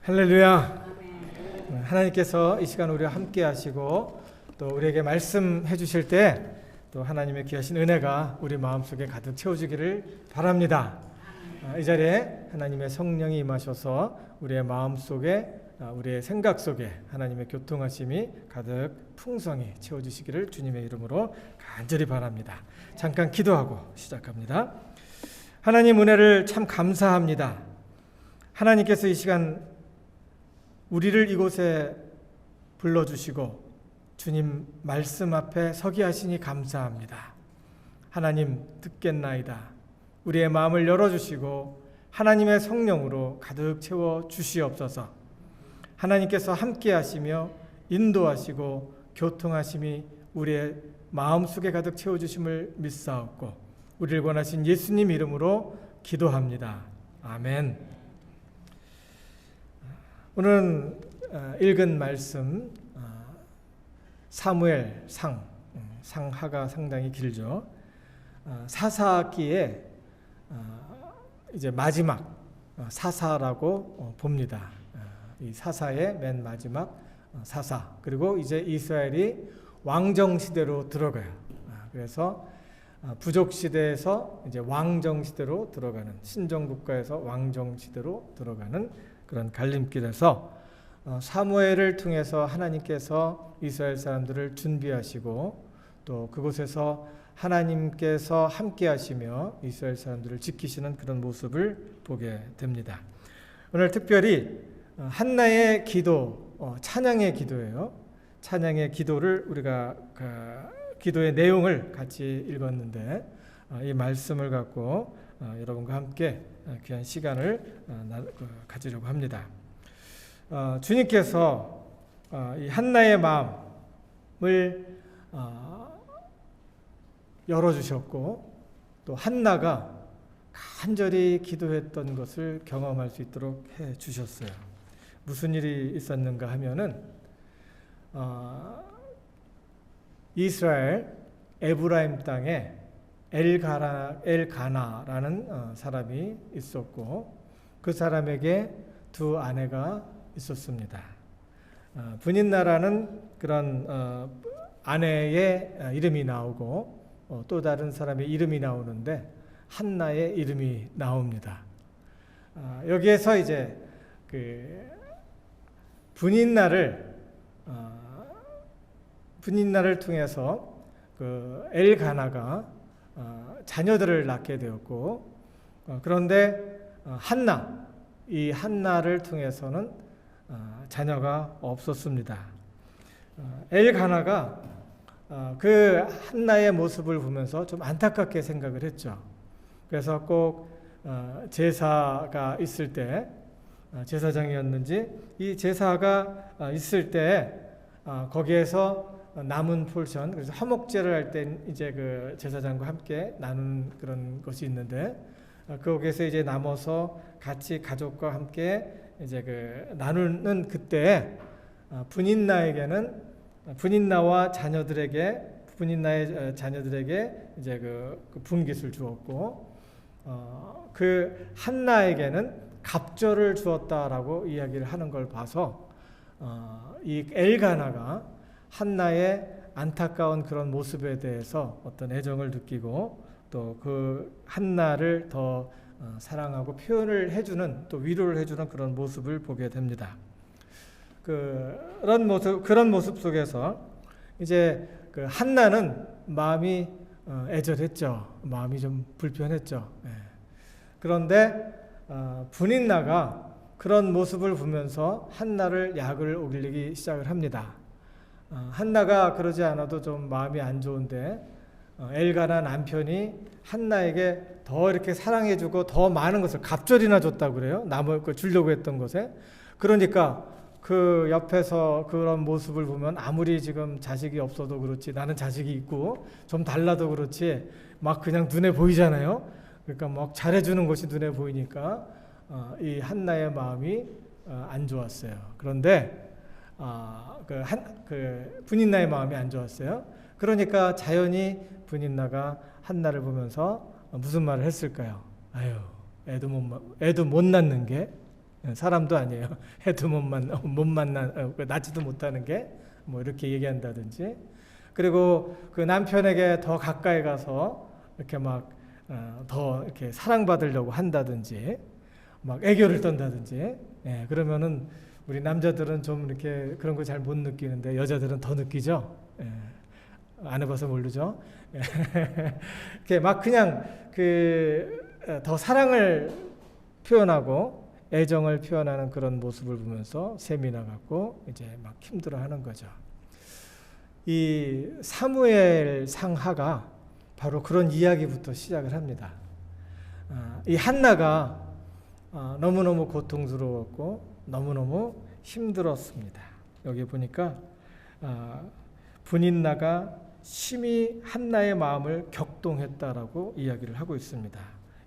할렐루야. 하나님께서 이 시간 우리와 함께 하시고 또 우리에게 말씀해 주실 때 또 하나님의 귀하신 은혜가 우리 마음속에 가득 채워지기를 바랍니다. 이 자리에 하나님의 성령이 임하셔서 우리의 마음속에 우리의 생각 속에 하나님의 교통하심이 가득 풍성히 채워주시기를 주님의 이름으로 간절히 바랍니다. 잠깐 기도하고 시작합니다. 하나님 은혜를 참 감사합니다. 하나님께서 이 시간 우리를 이곳에 불러주시고 주님 말씀 앞에 서게 하시니 감사합니다. 하나님 듣겠나이다. 우리의 마음을 열어주시고 하나님의 성령으로 가득 채워 주시옵소서. 하나님께서 함께 하시며 인도하시고 교통하심이 우리의 마음속에 가득 채워주심을 믿사옵고 우리를 권하신 예수님 이름으로 기도합니다. 아멘. 오늘은 읽은 말씀 사무엘 상하가 상당히 길죠. 사사기에 이제 마지막 사사라고 봅니다. 이 사사의 맨 마지막 사사. 그리고 이제 이스라엘이 왕정 시대로 들어가요. 그래서 부족 시대에서 이제 왕정 시대로 들어가는, 신정 국가에서 왕정 시대로 들어가는 그런 갈림길에서 사무엘을 통해서 하나님께서 이스라엘 사람들을 준비하시고 또 그곳에서 하나님께서 함께 하시며 이스라엘 사람들을 지키시는 그런 모습을 보게 됩니다. 오늘 특별히 한나의 기도, 찬양의 기도예요. 찬양의 기도를 우리가 기도의 내용을 같이 읽었는데 이 말씀을 갖고 여러분과 함께 귀한 시간을 가지려고 합니다. 주님께서 이 한나의 마음을 열어주셨고 또 한나가 간절히 기도했던 것을 경험할 수 있도록 해주셨어요. 무슨 일이 있었는가 하면은 이스라엘 에브라임 땅에 엘가나라는 사람이 있었고 그 사람에게 두 아내가 있었습니다. 분인나라는 그런 아내의 이름이 나오고 또 다른 사람의 이름이 나오는데 한나의 이름이 나옵니다. 여기에서 이제 그 분인나를 통해서 그 엘가나가 자녀들을 낳게 되었고 그런데 이 한나를 통해서는 자녀가 없었습니다. 엘가나가 그 한나의 모습을 보면서 좀 안타깝게 생각을 했죠. 그래서 꼭 제사가 있을 때 제사장이었는지 이 제사가 있을 때 거기에서 남은 포션, 그래서 화목제를 할 때 이제 그 제사장과 함께 나눈 그런 것이 있는데 거기에서 이제 남아서 같이 가족과 함께 이제 그 나누는 그때 분인나의 자녀들에게 이제 그 분깃을 주었고 그 한나에게는 갑절을 주었다라고 이야기를 하는 걸 봐서 이 엘가나가 한나의 안타까운 그런 모습에 대해서 어떤 애정을 느끼고 또 그 한나를 더 사랑하고 표현을 해주는 또 위로를 해주는 그런 모습을 보게 됩니다. 그런 모습 속에서 이제 그 한나는 마음이 애절했죠. 마음이 좀 불편했죠. 그런데 분인나가 그런 모습을 보면서 한나를 약을 올리기 시작을 합니다. 한나가 그러지 않아도 좀 마음이 안 좋은데 엘가나 남편이 한나에게 더 이렇게 사랑해주고 더 많은 것을 갑절이나 줬다고 그래요. 남을 걸 주려고 했던 것에. 그러니까 그 옆에서 그런 모습을 보면 아무리 지금 자식이 없어도 그렇지 나는 자식이 있고 좀 달라도 그렇지 막 그냥 눈에 보이잖아요. 그러니까 막 잘해주는 것이 눈에 보이니까 이 한나의 마음이 안 좋았어요. 그런데 분인나의 마음이 안 좋았어요. 그러니까 자연히 분인나가 한나를 보면서 무슨 말을 했을까요? 아유, 애도 못 낳는 게 사람도 아니에요. 해도 못 만나, 낳지도 못하는 게 뭐 이렇게 얘기한다든지. 그리고 그 남편에게 더 가까이 가서 이렇게 막 더 이렇게 사랑받으려고 한다든지, 막 애교를 떤다든지. 예, 그러면은 우리 남자들은 좀 이렇게 그런 거 잘 못 느끼는데 여자들은 더 느끼죠. 예, 안 해봐서 모르죠. 예, 이렇게 막 그냥 더 사랑을 표현하고 애정을 표현하는 그런 모습을 보면서 세미나 갖고 이제 막 힘들어하는 거죠. 이 사무엘 상하가 바로 그런 이야기부터 시작을 합니다. 이 한나가 너무너무 고통스러웠고 너무너무 힘들었습니다. 여기 보니까 분인나가 심히 한나의 마음을 격동했다라고 이야기를 하고 있습니다.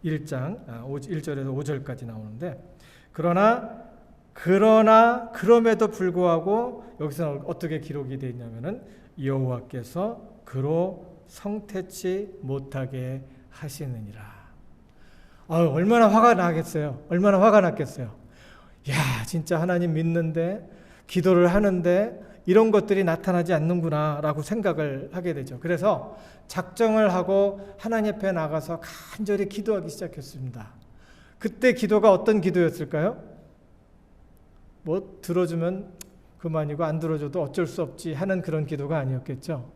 1장 1절에서 5절까지 나오는데 그럼에도 불구하고 여기서는 어떻게 기록이 되어 있냐면은 여호와께서 그로 성태치 못하게 하시느니라. 얼마나 화가 나겠어요. 얼마나 화가 났겠어요. 야, 진짜 하나님 믿는데 기도를 하는데 이런 것들이 나타나지 않는구나 라고 생각을 하게 되죠. 그래서 작정을 하고 하나님 앞에 나가서 간절히 기도하기 시작했습니다. 그때 기도가 어떤 기도였을까요? 뭐 들어주면 그만이고 안 들어줘도 어쩔 수 없지 하는 그런 기도가 아니었겠죠.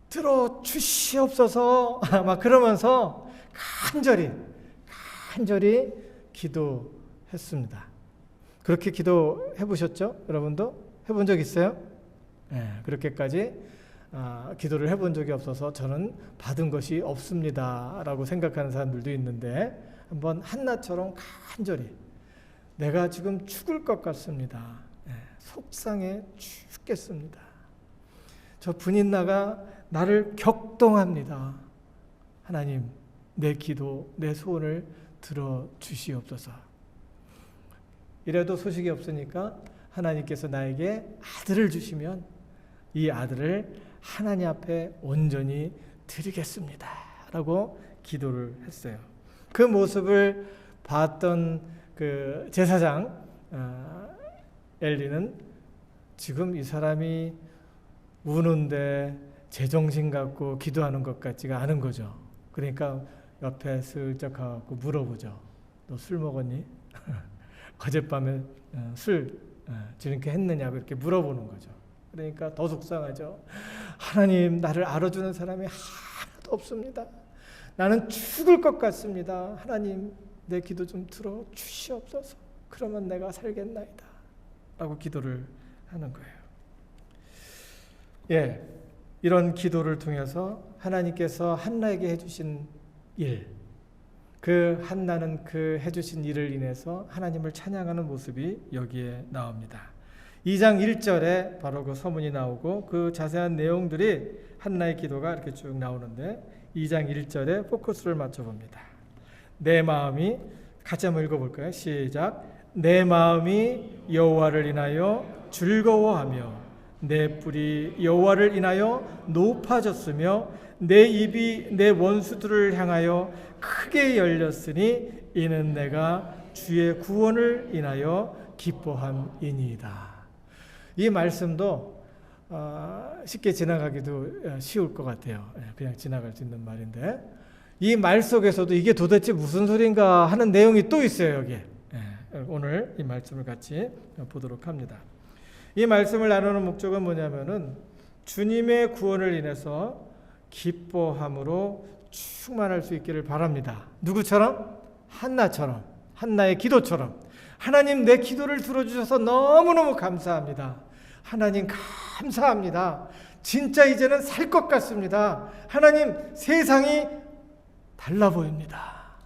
들어주시옵소서 막 그러면서 간절히 기도했습니다. 그렇게 기도해 보셨죠? 여러분도 해본 적 있어요? 네, 그렇게까지 기도를 해본 적이 없어서 저는 받은 것이 없습니다 라고 생각하는 사람들도 있는데, 한번 한나처럼 간절히 내가 지금 죽을 것 같습니다. 속상해 죽겠습니다. 저 분인나가 나를 격동합니다. 하나님, 내 기도, 내 소원을 들어주시옵소서. 이래도 소식이 없으니까 하나님께서 나에게 아들을 주시면 이 아들을 하나님 앞에 온전히 드리겠습니다 라고 기도를 했어요. 그 모습을 봤던 그 제사장 엘리는 지금 이 사람이 우는데 제정신 갖고 기도하는 것 같지가 않은 거죠. 그러니까 옆에 슬쩍 가서 물어보죠. 너 술 먹었니? 어젯밤에 술 저렇게 했느냐고 이렇게 물어보는 거죠. 그러니까 더 속상하죠. 하나님, 나를 알아주는 사람이 하나도 없습니다. 나는 죽을 것 같습니다. 하나님, 내 기도 좀 들어 주시옵소서. 그러면 내가 살겠나이다 라고 기도를 하는 거예요. 예, 이런 기도를 통해서 하나님께서 한나에게 해주신 일, 그 한나는 그 해주신 일을 인해서 하나님을 찬양하는 모습이 여기에 나옵니다. 2장 1절에 바로 그 서문이 나오고 그 자세한 내용들이 한나의 기도가 이렇게 쭉 나오는데, 2장 1절에 포커스를 맞춰봅니다. 내 마음이, 같이 한번 읽어볼까요? 시작. 내 마음이 여호와를 인하여 즐거워하며 내 뿔이 여호와를 인하여 높아졌으며 내 입이 내 원수들을 향하여 크게 열렸으니 이는 내가 주의 구원을 인하여 기뻐함이니이다. 이 말씀도 쉽게 지나가기도 쉬울 것 같아요. 그냥 지나갈 수 있는 말인데, 이 말 속에서도 이게 도대체 무슨 소린가 하는 내용이 또 있어요. 여기에. 오늘 이 말씀을 같이 보도록 합니다. 이 말씀을 나누는 목적은 뭐냐면은 주님의 구원을 인해서 기뻐함으로 충만할 수 있기를 바랍니다. 누구처럼? 한나처럼, 한나의 기도처럼. 하나님, 내 기도를 들어주셔서 너무너무 감사합니다. 하나님, 감사합니다. 진짜 이제는 살 것 같습니다. 하나님, 세상이 달라 보입니다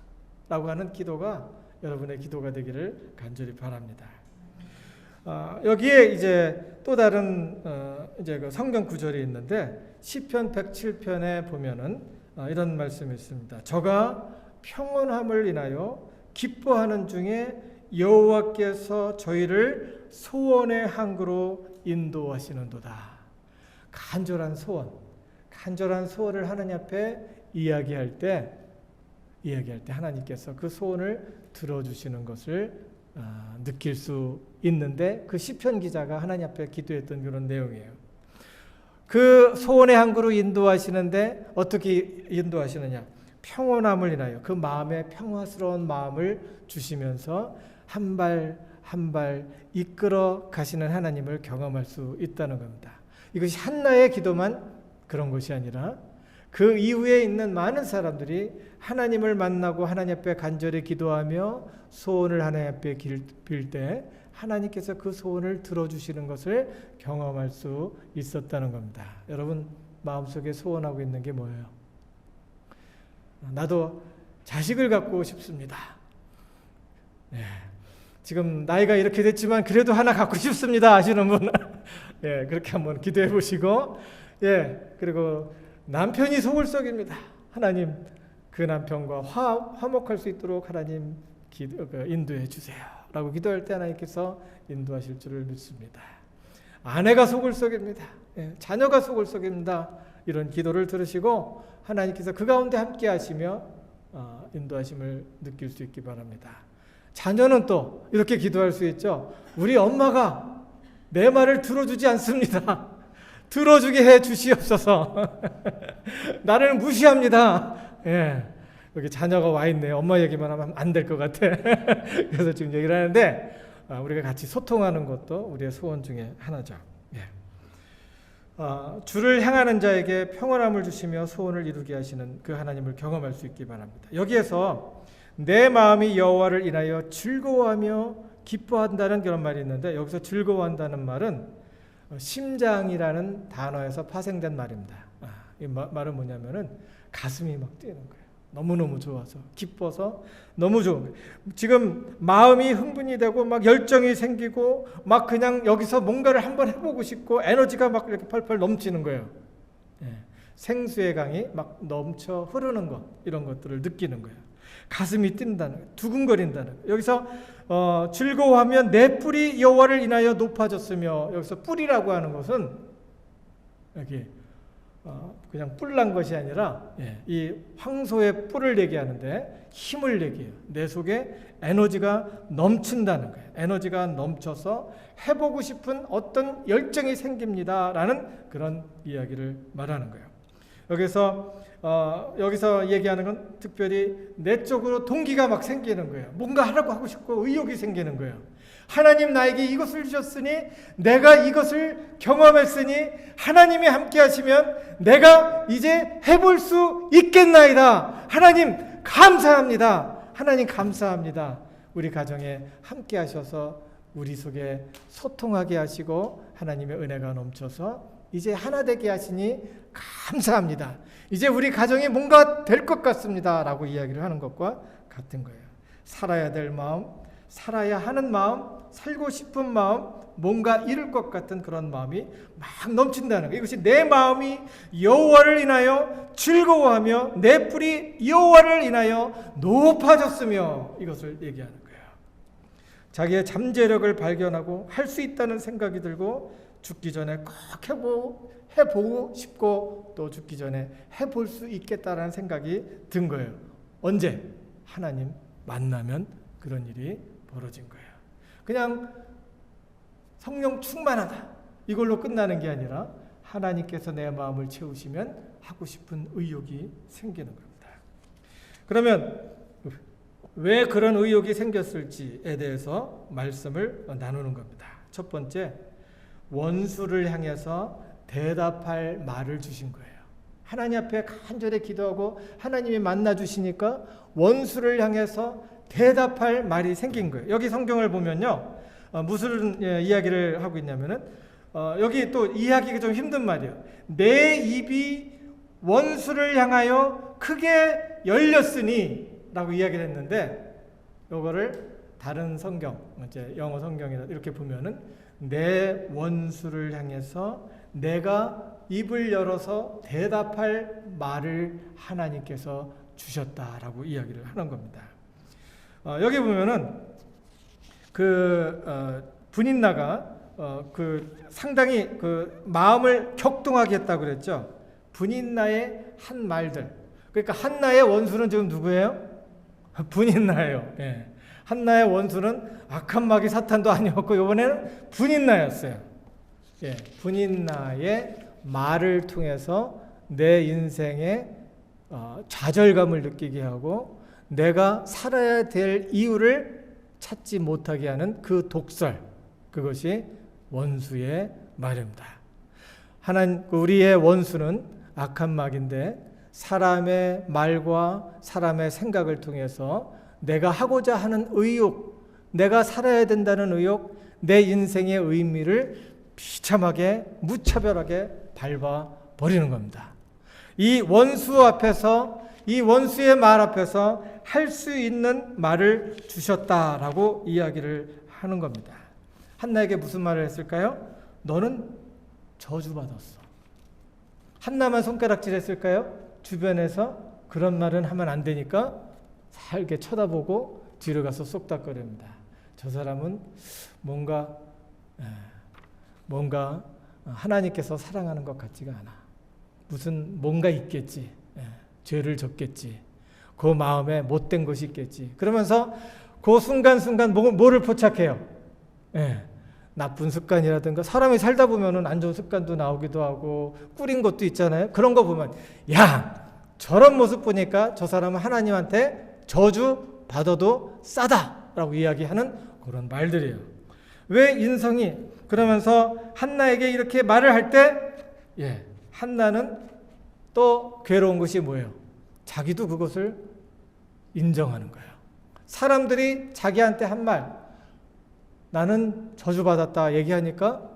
라고 하는 기도가 여러분의 기도가 되기를 간절히 바랍니다. 여기에 이제 또 다른 이제 그 성경 구절이 있는데, 시편 107편에 보면은 이런 말씀이 있습니다. 저가 평온함을 인하여 기뻐하는 중에 여호와께서 저희를 소원의 항구로 인도하시는도다. 간절한 소원을 하나님 앞에 이야기할 때 하나님께서 그 소원을 들어주시는 것을 느낄 수 있는데 그 시편 기자가 하나님 앞에 기도했던 그런 내용이에요. 그 소원의 항구로 인도하시는데 어떻게 인도하시느냐? 평온함을 인하여 그 마음의 평화스러운 마음을 주시면서 한 발 한 발 이끌어 가시는 하나님을 경험할 수 있다는 겁니다. 이것이 한나의 기도만 그런 것이 아니라 그 이후에 있는 많은 사람들이 하나님을 만나고 하나님 앞에 간절히 기도하며 소원을 하나님 앞에 빌 때 하나님께서 그 소원을 들어주시는 것을 경험할 수 있었다는 겁니다. 여러분 마음속에 소원하고 있는 게 뭐예요? 나도 자식을 갖고 싶습니다. 네. 지금 나이가 이렇게 됐지만 그래도 하나 갖고 싶습니다 하시는 분 예, 그렇게 한번 기도해 보시고 예, 그리고 남편이 속을 썩입니다. 하나님 그 남편과 화목할 수 있도록 하나님 인도해 주세요 라고 기도할 때 하나님께서 인도하실 줄을 믿습니다. 아내가 속을 썩입니다. 예, 자녀가 속을 썩입니다. 이런 기도를 들으시고 하나님께서 그 가운데 함께 하시며 인도하심을 느낄 수 있기 바랍니다. 자녀는 또 이렇게 기도할 수 있죠. 우리 엄마가 내 말을 들어주지 않습니다. 들어주게 해 주시옵소서. 나를 무시합니다. 예, 여기 자녀가 와 있네요. 엄마 얘기만 하면 안 될 것 같아. 그래서 지금 얘기를 하는데 우리가 같이 소통하는 것도 우리의 소원 중에 하나죠. 예. 주를 향하는 자에게 평온함을 주시며 소원을 이루게 하시는 그 하나님을 경험할 수 있기 바랍니다. 여기에서 내 마음이 여호와를 인하여 즐거워하며 기뻐한다는 그런 말이 있는데 여기서 즐거워한다는 말은 심장이라는 단어에서 파생된 말입니다. 이 말은 뭐냐면은 가슴이 막 뛰는 거예요. 너무너무 좋아서 기뻐서 너무 좋은 거예요. 지금 마음이 흥분이 되고 막 열정이 생기고 막 그냥 여기서 뭔가를 한번 해보고 싶고 에너지가 막 이렇게 펄펄 넘치는 거예요. 예. 생수의 강이 막 넘쳐 흐르는 것 이런 것들을 느끼는 거예요. 가슴이 뛴다는 거예요. 두근거린다는 거예요. 여기서 즐거워하면 내 뿔이 여호와를 인하여 높아졌으며 여기서 뿔이라고 하는 것은 여기 그냥 뿔난 것이 아니라 이 황소의 뿔을 얘기하는데 힘을 얘기해요. 내 속에 에너지가 넘친다는 거예요. 에너지가 넘쳐서 해보고 싶은 어떤 열정이 생깁니다라는 그런 이야기를 말하는 거예요. 여기서 얘기하는 건 특별히 내적으로 동기가 막 생기는 거예요. 뭔가 하라고 하고 싶고 의욕이 생기는 거예요. 하나님 나에게 이것을 주셨으니 내가 이것을 경험했으니 하나님이 함께 하시면 내가 이제 해볼 수 있겠나이다. 하나님 감사합니다. 하나님 감사합니다. 우리 가정에 함께 하셔서 우리 속에 소통하게 하시고 하나님의 은혜가 넘쳐서 이제 하나 되게 하시니 감사합니다. 이제 우리 가정이 뭔가 될 것 같습니다. 라고 이야기를 하는 것과 같은 거예요. 살아야 될 마음, 살아야 하는 마음, 살고 싶은 마음, 뭔가 이룰 것 같은 그런 마음이 막 넘친다는 거예요. 이것이 내 마음이 여호와를 인하여 즐거워하며 내 뿔이 여호와를 인하여 높아졌으며 이것을 얘기하는 거예요. 자기의 잠재력을 발견하고 할 수 있다는 생각이 들고 죽기 전에 꼭 해보고 싶고 또 죽기 전에 해볼 수 있겠다라는 생각이 든 거예요. 언제? 하나님 만나면 그런 일이 벌어진 거예요. 그냥 성령 충만하다 이걸로 끝나는 게 아니라 하나님께서 내 마음을 채우시면 하고 싶은 의욕이 생기는 겁니다. 그러면 왜 그런 의욕이 생겼을지에 대해서 말씀을 나누는 겁니다. 첫 번째, 원수를 향해서 대답할 말을 주신 거예요. 하나님 앞에 간절히 기도하고 하나님이 만나 주시니까 원수를 향해서 대답할 말이 생긴 거예요. 여기 성경을 보면요, 무슨 이야기를 하고 있냐면은 여기 또 이해하기가 좀 힘든 말이에요. 내 입이 원수를 향하여 크게 열렸으니라고 이야기를 했는데, 이거를 다른 성경, 이제 영어 성경이나 이렇게 보면은 내 원수를 향해서 내가 입을 열어서 대답할 말을 하나님께서 주셨다라고 이야기를 하는 겁니다. 여기 보면은 분인나가 상당히 마음을 격동하게 했다고 그랬죠. 분인나의 한 말들. 그러니까 한나의 원수는 지금 누구예요? 분인나예요. 예. 한나의 원수는 악한 마귀 사탄도 아니었고 이번에는 분인나였어요. 예, 분인나의 말을 통해서 내 인생에 좌절감을 느끼게 하고 내가 살아야 될 이유를 찾지 못하게 하는 그 독설, 그것이 원수의 말입니다. 우리의 원수는 악한 마귀인데 사람의 말과 사람의 생각을 통해서 내가 하고자 하는 의욕, 내가 살아야 된다는 의욕, 내 인생의 의미를 비참하게 무차별하게 밟아버리는 겁니다. 이 원수 앞에서, 이 원수의 말 앞에서 할 수 있는 말을 주셨다라고 이야기를 하는 겁니다. 한나에게 무슨 말을 했을까요? 너는 저주받았어. 한나만 손가락질 했을까요? 주변에서 그런 말은 하면 안 되니까 살게 쳐다보고 뒤로 가서 쏙닥거립니다. 저 사람은 뭔가 하나님께서 사랑하는 것 같지가 않아. 무슨 뭔가 있겠지. 죄를 졌겠지. 그 마음에 못된 것이 있겠지. 그러면서 그 순간순간 뭐를 포착해요? 나쁜 습관이라든가 사람이 살다 보면은 안 좋은 습관도 나오기도 하고 꾸린 것도 있잖아요. 그런 거 보면 야, 저런 모습 보니까 저 사람은 하나님한테 저주 받아도 싸다라고 이야기하는 그런 말들이에요. 왜 인성이 그러면서 한나에게 이렇게 말을 할 때 한나는 또 괴로운 것이 뭐예요? 자기도 그것을 인정하는 거예요. 사람들이 자기한테 한 말, 나는 저주받았다 얘기하니까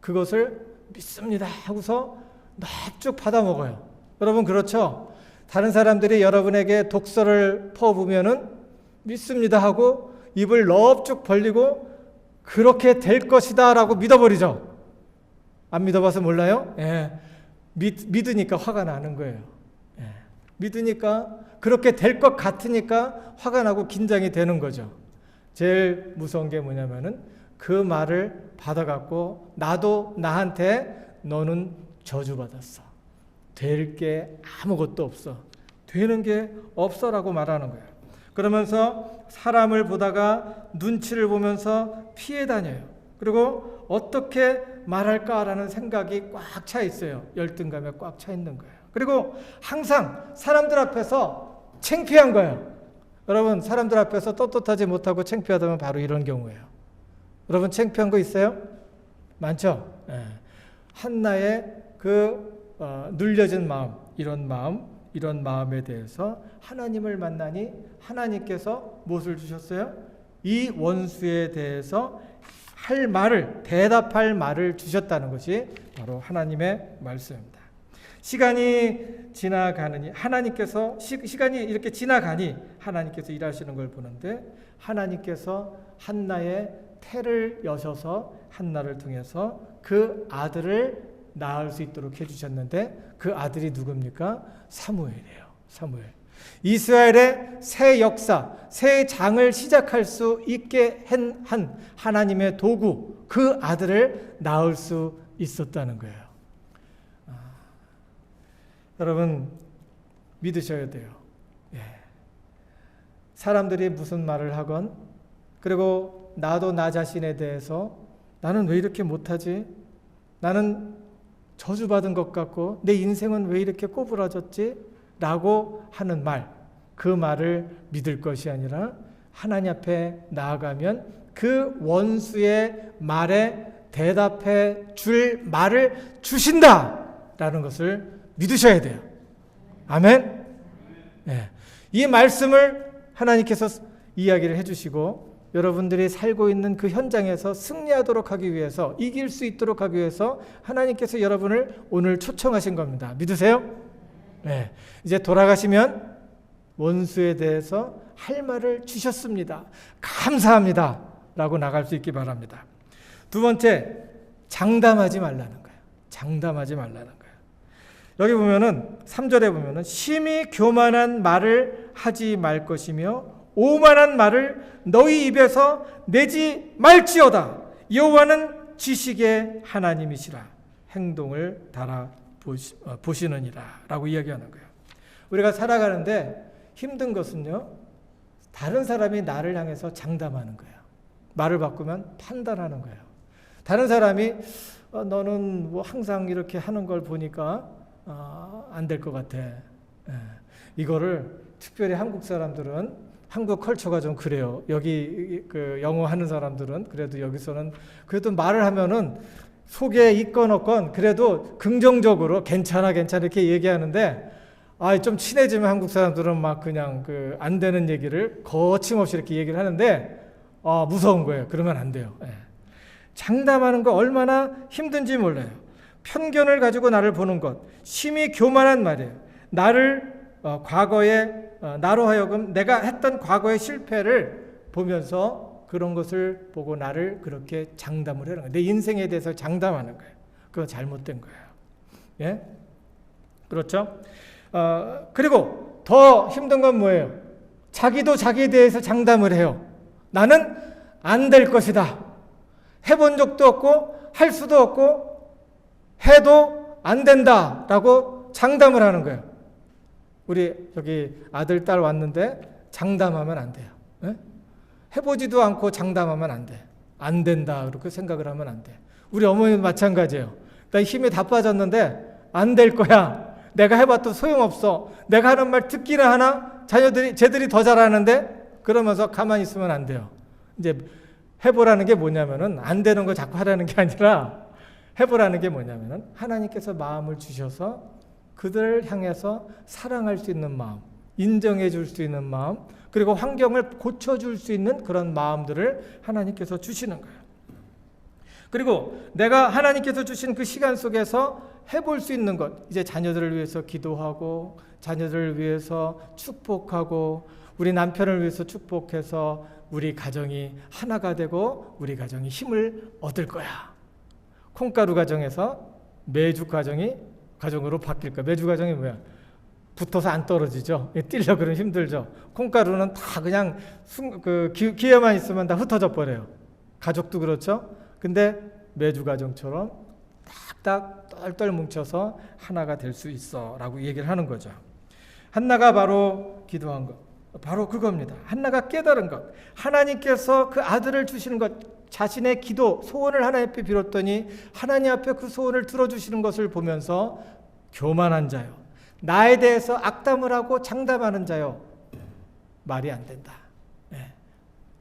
그것을 믿습니다 하고서 납죽 받아먹어요. 여러분 그렇죠? 다른 사람들이 여러분에게 독설을 퍼부으면은 믿습니다 하고 입을 넙죽 벌리고 그렇게 될 것이다 라고 믿어버리죠. 안 믿어봐서 몰라요? 믿으니까 화가 나는 거예요. 믿으니까 그렇게 될 것 같으니까 화가 나고 긴장이 되는 거죠. 제일 무서운 게 뭐냐면은 그 말을 받아갖고 나도 나한테 너는 저주받았어. 될 게 아무것도 없어. 되는 게 없어라고 말하는 거예요. 그러면서 사람을 보다가 눈치를 보면서 피해 다녀요. 그리고 어떻게 말할까라는 생각이 꽉 차 있어요. 열등감에 꽉 차 있는 거예요. 그리고 항상 사람들 앞에서 창피한 거예요. 여러분 사람들 앞에서 떳떳하지 못하고 창피하다면 바로 이런 경우예요. 여러분 창피한 거 있어요? 많죠? 한나의 눌려진 마음, 이런 마음에 대해서 하나님을 만나니 하나님께서 무엇을 주셨어요? 이 원수에 대해서 대답할 말을 주셨다는 것이 바로 하나님의 말씀입니다. 시간이 지나가느니 시간이 이렇게 지나가니 하나님께서 일하시는 걸 보는데 하나님께서 한나의 태를 여셔서 한나를 통해서 그 아들을 낳을 수 있도록 해주셨는데 그 아들이 누굽니까? 사무엘이에요. 사무엘. 이스라엘의 새 역사, 새 장을 시작할 수 있게 한 하나님의 도구, 그 아들을 낳을 수 있었다는 거예요. 여러분 믿으셔야 돼요. 사람들이 무슨 말을 하건 그리고 나도 나 자신에 대해서 나는 왜 이렇게 못하지? 나는 저주받은 것 같고 내 인생은 왜 이렇게 꼬부라졌지? 라고 하는 말, 그 말을 믿을 것이 아니라 하나님 앞에 나아가면 그 원수의 말에 대답해 줄 말을 주신다라는 것을 믿으셔야 돼요. 아멘? 이 말씀을 하나님께서 이야기를 해주시고 여러분들이 살고 있는 그 현장에서 승리하도록 하기 위해서 이길 수 있도록 하기 위해서 하나님께서 여러분을 오늘 초청하신 겁니다. 믿으세요? 이제 돌아가시면 원수에 대해서 할 말을 주셨습니다. 감사합니다. 라고 나갈 수 있기 바랍니다. 두 번째, 장담하지 말라는 거예요. 장담하지 말라는 거예요. 여기 보면은 3절에 보면은 심히 교만한 말을 하지 말 것이며 오만한 말을 너희 입에서 내지 말지어다. 여호와는 지식의 하나님이시라. 행동을 달아 보시느니라 라고 이야기하는 거예요. 우리가 살아가는데 힘든 것은요, 다른 사람이 나를 향해서 장담하는 거예요. 말을 바꾸면 판단하는 거예요. 다른 사람이 너는 뭐 항상 이렇게 하는 걸 보니까 안 될 것 같아. 이거를 특별히 한국 사람들은, 한국 컬처가 좀 그래요. 여기 그 영어 하는 사람들은 그래도 여기서는 그래도 말을 하면은 속에 있건 없건 그래도 긍정적으로 괜찮아 이렇게 얘기하는데, 좀 친해지면 한국 사람들은 막 그냥 그 안 되는 얘기를 거침없이 이렇게 얘기를 하는데 무서운 거예요. 그러면 안 돼요. 장담하는 거 얼마나 힘든지 몰라요. 편견을 가지고 나를 보는 것, 심히 교만한 말이에요. 나를 과거에 나로 하여금 내가 했던 과거의 실패를 보면서 그런 것을 보고 나를 그렇게 장담을 하는 거예요. 내 인생에 대해서 장담하는 거예요. 그건 잘못된 거예요. 예? 그렇죠? 그리고 더 힘든 건 뭐예요? 자기도 자기에 대해서 장담을 해요. 나는 안 될 것이다. 해본 적도 없고 할 수도 없고 해도 안 된다라고 장담을 하는 거예요. 우리 여기 아들, 딸 왔는데 장담하면 안 돼요. 예? 해보지도 않고 장담하면 안 돼. 안 된다 그렇게 생각을 하면 안 돼. 우리 어머니도 마찬가지예요. 나 힘이 다 빠졌는데 안 될 거야. 내가 해봐도 소용없어. 내가 하는 말 듣기는 하나? 쟤들이 더 잘하는데? 그러면서 가만히 있으면 안 돼요. 이제 해보라는 게 뭐냐면은 안 되는 거 자꾸 하라는 게 아니라, 해보라는 게 뭐냐면은 하나님께서 마음을 주셔서 그들을 향해서 사랑할 수 있는 마음, 인정해 줄 수 있는 마음, 그리고 환경을 고쳐줄 수 있는 그런 마음들을 하나님께서 주시는 거예요. 그리고 내가 하나님께서 주신 그 시간 속에서 해볼 수 있는 것, 이제 자녀들을 위해서 기도하고, 자녀들을 위해서 축복하고, 우리 남편을 위해서 축복해서 우리 가정이 하나가 되고 우리 가정이 힘을 얻을 거야. 콩가루 가정에서 메주 가정으로 바뀔 거야. 메주 가정이 뭐야? 붙어서 안 떨어지죠. 뛰려 그러면 힘들죠. 콩가루는 다 그냥 기회만 있으면 다 흩어져 버려요. 가족도 그렇죠. 근데 메주 가정처럼 딱딱 똘똘 뭉쳐서 하나가 될 수 있어 라고 얘기를 하는 거죠. 한나가 바로 기도한 것, 바로 그겁니다. 한나가 깨달은 것, 하나님께서 그 아들을 주시는 것, 자신의 기도, 소원을 하나님 앞에 빌었더니 하나님 앞에 그 소원을 들어주시는 것을 보면서 교만한 자요, 나에 대해서 악담을 하고 장담하는 자요, 말이 안 된다.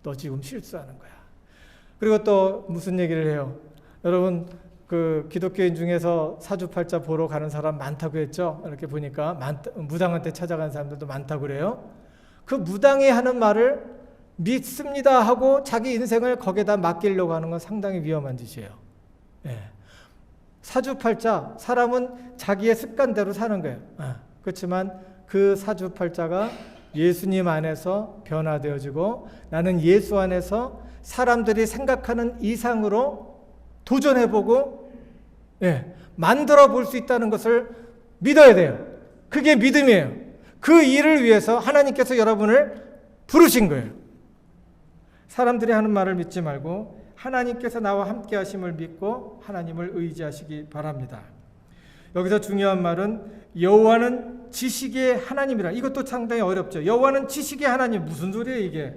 너 지금 실수하는 거야. 그리고 또 무슨 얘기를 해요? 여러분 그 기독교인 중에서 사주팔자 보러 가는 사람 많다고 했죠? 이렇게 보니까 무당한테 찾아가는 사람들도 많다고 그래요. 그 무당이 하는 말을 믿습니다 하고 자기 인생을 거기에다 맡기려고 하는 건 상당히 위험한 짓이에요. 사주팔자, 사람은 자기의 습관대로 사는 거예요. 그렇지만 그 사주팔자가 예수님 안에서 변화되어지고 나는 예수 안에서 사람들이 생각하는 이상으로 도전해보고 만들어 볼 수 있다는 것을 믿어야 돼요. 그게 믿음이에요. 그 일을 위해서 하나님께서 여러분을 부르신 거예요. 사람들이 하는 말을 믿지 말고 하나님께서 나와 함께 하심을 믿고 하나님을 의지하시기 바랍니다. 여기서 중요한 말은 여호와는 지식의 하나님이라. 이것도 상당히 어렵죠. 여호와는 지식의 하나님, 무슨 소리예요 이게?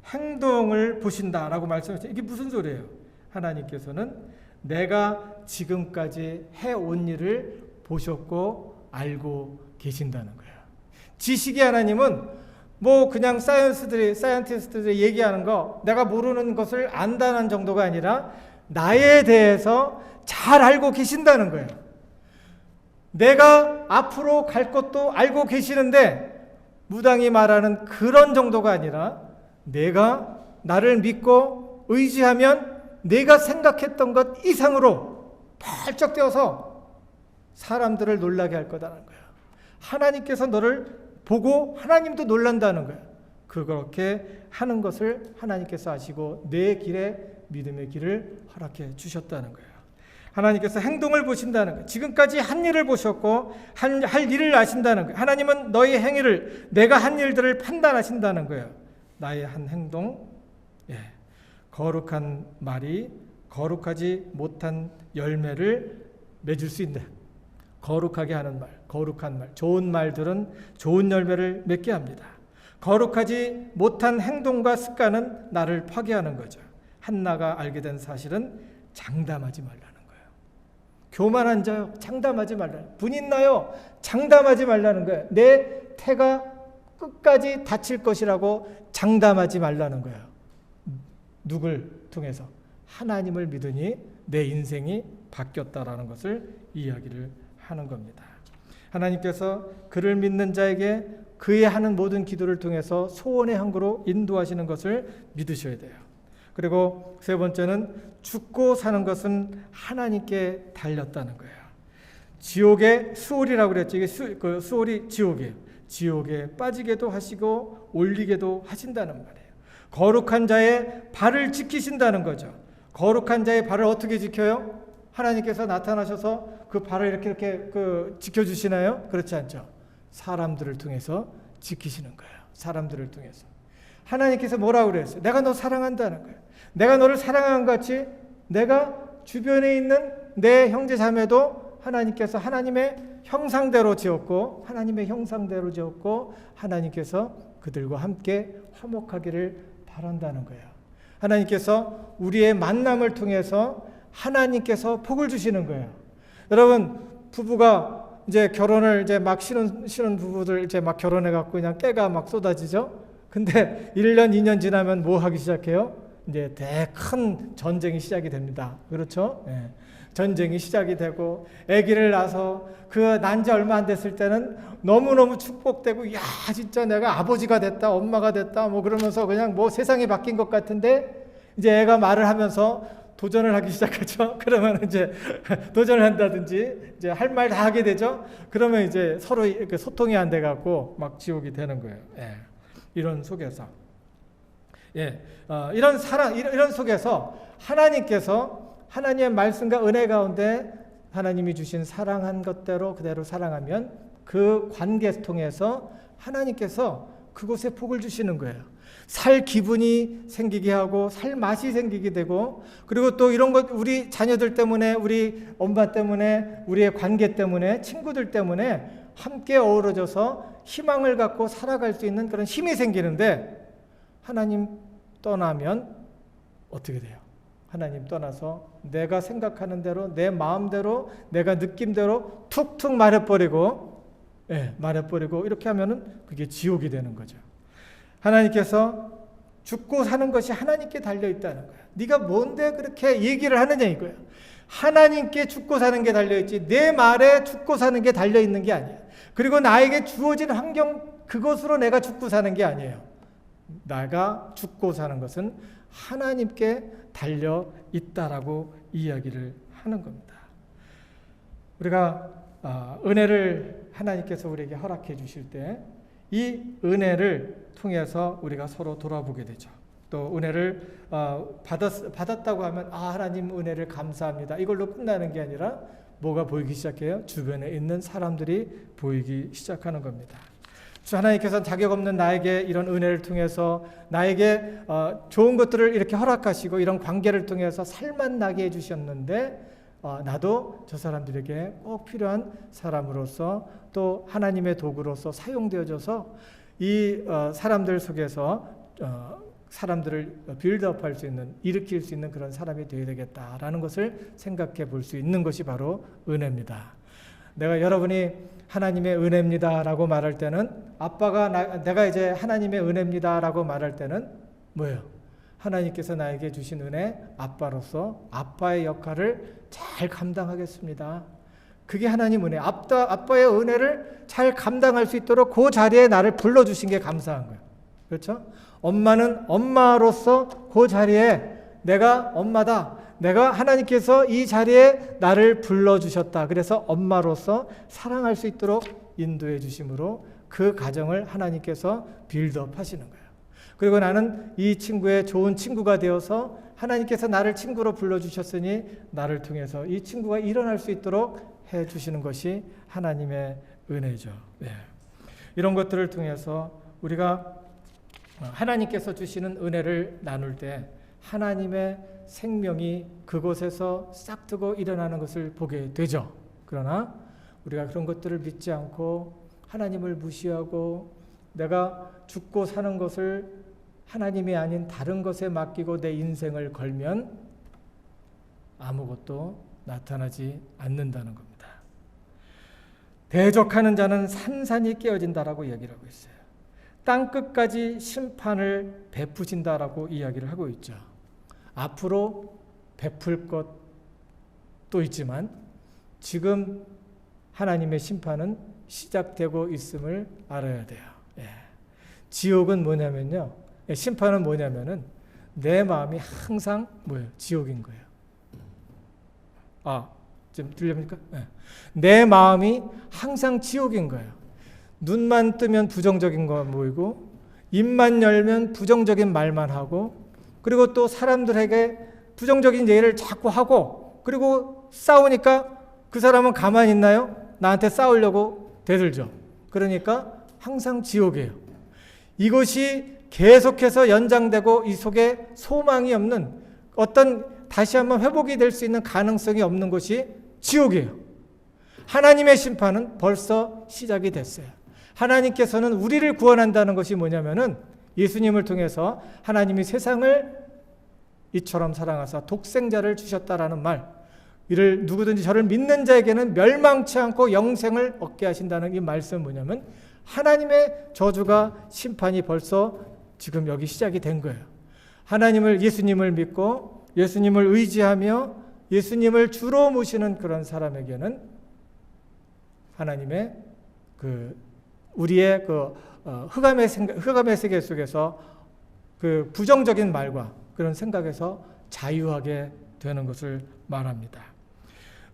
행동을 보신다라고 말씀하셨죠. 이게 무슨 소리예요? 하나님께서는 내가 지금까지 해온 일을 보셨고 알고 계신다는 거예요. 지식의 하나님은 뭐 그냥 사이언티스트들이 얘기하는 거, 내가 모르는 것을 안다는 정도가 아니라 나에 대해서 잘 알고 계신다는 거예요. 내가 앞으로 갈 것도 알고 계시는데 무당이 말하는 그런 정도가 아니라 내가 나를 믿고 의지하면 내가 생각했던 것 이상으로 펄쩍 뛰어서 사람들을 놀라게 할 거다는 거예요. 하나님께서 너를 보고 하나님도 놀란다는 거예요. 그렇게 하는 것을 하나님께서 아시고 내 길에 믿음의 길을 허락해 주셨다는 거예요. 하나님께서 행동을 보신다는 거예요. 지금까지 한 일을 보셨고 할 일을 아신다는 거예요. 하나님은 너의 행위를, 내가 한 일들을 판단하신다는 거예요. 나의 한 행동, 거룩한 말이 거룩하지 못한 열매를 맺을 수 있는, 거룩하게 하는 말, 거룩한 말, 좋은 말들은 좋은 열매를 맺게 합니다. 거룩하지 못한 행동과 습관은 나를 파괴하는 거죠. 한나가 알게 된 사실은 장담하지 말라는 거예요. 교만한 자요, 장담하지 말라는, 분인 나요, 장담하지 말라는 거예요. 내 태가 끝까지 닫힐 것이라고 장담하지 말라는 거예요. 누굴 통해서? 하나님을 믿으니 내 인생이 바뀌었다라는 것을 이야기를 하는 겁니다. 하나님께서 그를 믿는 자에게 그의 하는 모든 기도를 통해서 소원의 항구로 인도하시는 것을 믿으셔야 돼요. 그리고 세 번째는 죽고 사는 것은 하나님께 달렸다는 거예요. 지옥의 수월이라고 그랬죠. 이게 수월이 지옥이에요. 지옥에 빠지게도 하시고 올리게도 하신다는 말이에요. 거룩한 자의 발을 지키신다는 거죠. 거룩한 자의 발을 어떻게 지켜요? 하나님께서 나타나셔서 그 발을 이렇게 지켜주시나요? 그렇지 않죠. 사람들을 통해서 지키시는 거예요. 사람들을 통해서. 하나님께서 뭐라고 그랬어요? 내가 너 사랑한다는 거예요. 내가 너를 사랑한 것 같이 내가 주변에 있는 내 형제 자매도 하나님께서 하나님의 형상대로 지었고 하나님께서 그들과 함께 화목하기를 바란다는 거예요. 하나님께서 우리의 만남을 통해서 하나님께서 복을 주시는 거예요. 여러분, 부부가 이제 결혼을 이제 막 신혼 부부들 이제 막 결혼해 갖고 그냥 깨가 막 쏟아지죠. 근데 1년, 2년 지나면 뭐 하기 시작해요? 이제 큰 전쟁이 시작이 됩니다. 그렇죠? 예. 전쟁이 시작이 되고 아기를 낳아서 그 난 지 얼마 안 됐을 때는 너무너무 축복되고 야 진짜 내가 아버지가 됐다 엄마가 됐다 뭐 그러면서 그냥 뭐 세상이 바뀐 것 같은데 이제 애가 말을 하면서 도전을 하기 시작하죠. 그러면 이제 도전을 한다든지 이제 할 말 다 하게 되죠. 그러면 이제 서로 이렇게 소통이 안 돼 갖고 막 지옥이 되는 거예요. 예. 이런 속에서 이런 속에서 하나님께서 하나님의 말씀과 은혜 가운데 하나님이 주신 사랑한 것대로 그대로 사랑하면 그 관계 통해서 하나님께서 그곳에 복을 주시는 거예요. 살 기분이 생기게 하고 살 맛이 생기게 되고 그리고 또 이런 것 우리 자녀들 때문에 우리 엄마 때문에 우리의 관계 때문에 친구들 때문에 함께 어우러져서 희망을 갖고 살아갈 수 있는 그런 힘이 생기는데 하나님 떠나면 어떻게 돼요? 하나님 떠나서 내가 생각하는 대로 내 마음대로 내가 느낌대로 툭툭 말해버리고 이렇게 하면은 그게 지옥이 되는 거죠. 하나님께서 죽고 사는 것이 하나님께 달려있다는 거예요. 네가 뭔데 그렇게 얘기를 하느냐 이거예요. 하나님께 죽고 사는 게 달려있지 내 말에 죽고 사는 게 달려있는 게 아니에요. 그리고 나에게 주어진 환경 그것으로 내가 죽고 사는 게 아니에요. 내가 죽고 사는 것은 하나님께 달려있다라고 이야기를 하는 겁니다. 우리가 은혜를 하나님께서 우리에게 허락해 주실 때 이 은혜를 통해서 우리가 서로 돌아보게 되죠. 또 은혜를 받았다고 하면 하나님 은혜를 감사합니다. 이걸로 끝나는 게 아니라 뭐가 보이기 시작해요? 주변에 있는 사람들이 보이기 시작하는 겁니다. 하나님께서 자격 없는 나에게 이런 은혜를 통해서 나에게 좋은 것들을 이렇게 허락하시고 이런 관계를 통해서 살맛 나게 해주셨는데 나도 저 사람들에게 꼭 필요한 사람으로서 또 하나님의 도구로서 사용되어져서 이 사람들 속에서 사람들을 빌드업할 수 있는 일으킬 수 있는 그런 사람이 되어야 되겠다라는 것을 생각해 볼 수 있는 것이 바로 은혜입니다. 내가 여러분이 하나님의 은혜입니다라고 말할 때는 내가 이제 하나님의 은혜입니다라고 말할 때는 뭐예요? 하나님께서 나에게 주신 은혜 아빠로서 아빠의 역할을 잘 감당하겠습니다. 그게 하나님 은혜. 아빠의 은혜를 잘 감당할 수 있도록 그 자리에 나를 불러주신 게 감사한 거예요. 그렇죠? 엄마는 엄마로서 그 자리에 내가 엄마다. 내가 하나님께서 이 자리에 나를 불러주셨다. 그래서 엄마로서 사랑할 수 있도록 인도해 주심으로 그 가정을 하나님께서 빌드업 하시는 거예요. 그리고 나는 이 친구의 좋은 친구가 되어서 하나님께서 나를 친구로 불러주셨으니 나를 통해서 이 친구가 일어날 수 있도록 해주시는 것이 하나님의 은혜죠. 이런 것들을 통해서 우리가 하나님께서 주시는 은혜를 나눌 때 하나님의 생명이 그곳에서 싹트고 일어나는 것을 보게 되죠. 그러나 우리가 그런 것들을 믿지 않고 하나님을 무시하고 내가 죽고 사는 것을 하나님이 아닌 다른 것에 맡기고 내 인생을 걸면 아무것도 나타나지 않는다는 겁니다. 대적하는 자는 산산이 깨어진다라고 이야기를 하고 있어요. 땅끝까지 심판을 베푸신다라고 이야기를 하고 있죠. 앞으로 베풀 것도 있지만 지금 하나님의 심판은 시작되고 있음을 알아야 돼요. 지옥은 뭐냐면요. 심판은 뭐냐면은 내 마음이 항상 뭐예요? 지옥인 거예요. 지금 들립니까? 내 마음이 항상 지옥인 거예요. 눈만 뜨면 부정적인 거 보이고 입만 열면 부정적인 말만 하고 그리고 또 사람들에게 부정적인 얘기를 자꾸 하고 그리고 싸우니까 그 사람은 가만히 있나요? 나한테 싸우려고 대들죠. 그러니까 항상 지옥이에요. 이것이 계속해서 연장되고 이 속에 소망이 없는 어떤 다시 한번 회복이 될 수 있는 가능성이 없는 것이 지옥이에요. 하나님의 심판은 벌써 시작이 됐어요. 하나님께서는 우리를 구원한다는 것이 뭐냐면은 예수님을 통해서 하나님이 세상을 이처럼 사랑하사 독생자를 주셨다라는 말, 이를 누구든지 저를 믿는 자에게는 멸망치 않고 영생을 얻게 하신다는 이 말씀은 뭐냐면 하나님의 저주가 심판이 벌써 지금 여기 시작이 된 거예요. 예수님을 믿고 예수님을 의지하며 예수님을 주로 모시는 그런 사람에게는 하나님의 우리의 흑암의 세계 속에서 그 부정적인 말과 그런 생각에서 자유하게 되는 것을 말합니다.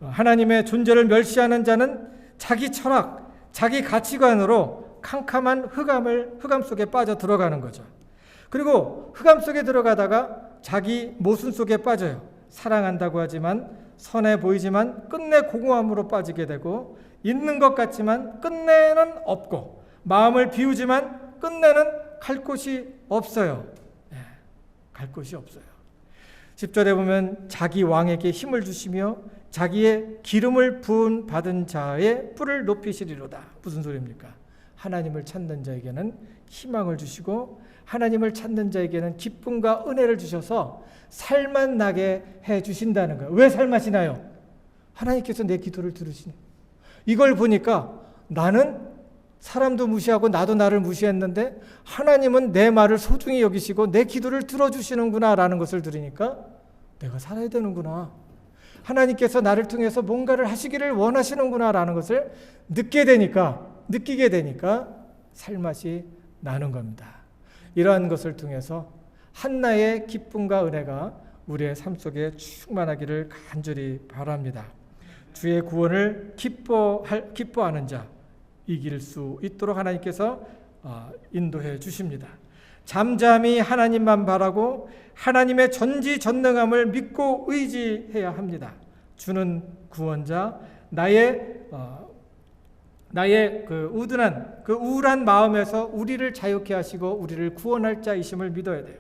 하나님의 존재를 멸시하는 자는 자기 철학, 자기 가치관으로 캄캄한 흑암 속에 빠져 들어가는 거죠. 그리고 흑암 속에 들어가다가 자기 모순 속에 빠져요. 사랑한다고 하지만 선해 보이지만 끝내 공허함으로 빠지게 되고 있는 것 같지만 끝내는 없고 마음을 비우지만 끝내는 갈 곳이 없어요. 갈 곳이 없어요. 10절에 보면 자기 왕에게 힘을 주시며 자기의 기름을 부은 받은 자의 뿔을 높이시리로다. 무슨 소리입니까? 하나님을 찾는 자에게는 희망을 주시고 하나님을 찾는 자에게는 기쁨과 은혜를 주셔서 살만 나게 해 주신다는 거예요. 왜 살맛이 나요? 하나님께서 내 기도를 들으시니. 이걸 보니까 나는 사람도 무시하고 나도 나를 무시했는데 하나님은 내 말을 소중히 여기시고 내 기도를 들어주시는구나 라는 것을 들으니까 내가 살아야 되는구나. 하나님께서 나를 통해서 뭔가를 하시기를 원하시는구나 라는 것을 느끼게 되니까 살맛이 나는 겁니다. 이러한 것을 통해서 한나의 기쁨과 은혜가 우리의 삶 속에 충만하기를 간절히 바랍니다. 주의 구원을 기뻐하는 자 이길 수 있도록 하나님께서 인도해 주십니다. 잠잠히 하나님만 바라고 하나님의 전지전능함을 믿고 의지해야 합니다. 주는 구원자, 나의 그 우울한 마음에서 우리를 자유케 하시고 우리를 구원할 자이심을 믿어야 돼요.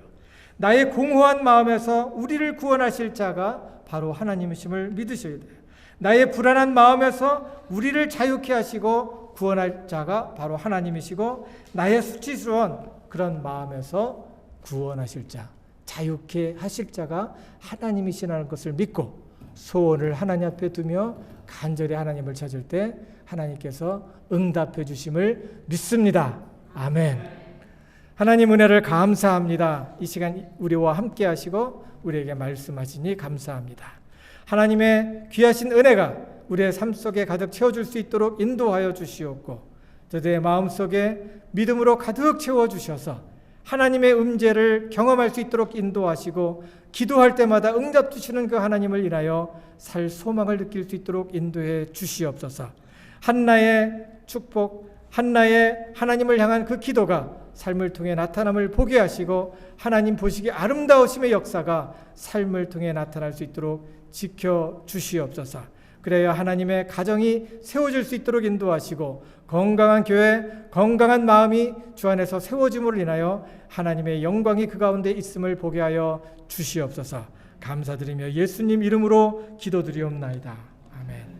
나의 공허한 마음에서 우리를 구원하실 자가 바로 하나님이심을 믿으셔야 돼요. 나의 불안한 마음에서 우리를 자유케 하시고 구원할 자가 바로 하나님이시고 나의 수치스러운 그런 마음에서 구원하실 자, 자유케 하실 자가 하나님이시라는 것을 믿고 소원을 하나님 앞에 두며 간절히 하나님을 찾을 때 하나님께서 응답해 주심을 믿습니다. 아멘. 하나님 은혜를 감사합니다. 이 시간 우리와 함께 하시고 우리에게 말씀하시니 감사합니다. 하나님의 귀하신 은혜가 우리의 삶 속에 가득 채워줄 수 있도록 인도하여 주시옵고 저들의 마음속에 믿음으로 가득 채워주셔서 하나님의 음재를 경험할 수 있도록 인도하시고 기도할 때마다 응답 주시는 그 하나님을 인하여 살 소망을 느낄 수 있도록 인도해 주시옵소서. 한나의 축복, 한나의 하나님을 향한 그 기도가 삶을 통해 나타남을 보게 하시고 하나님 보시기에 아름다우심의 역사가 삶을 통해 나타날 수 있도록 지켜 주시옵소서. 그래야 하나님의 가정이 세워질 수 있도록 인도하시고 건강한 교회, 건강한 마음이 주 안에서 세워짐으로 인하여 하나님의 영광이 그 가운데 있음을 보게 하여 주시옵소서. 감사드리며 예수님 이름으로 기도드리옵나이다. 아멘.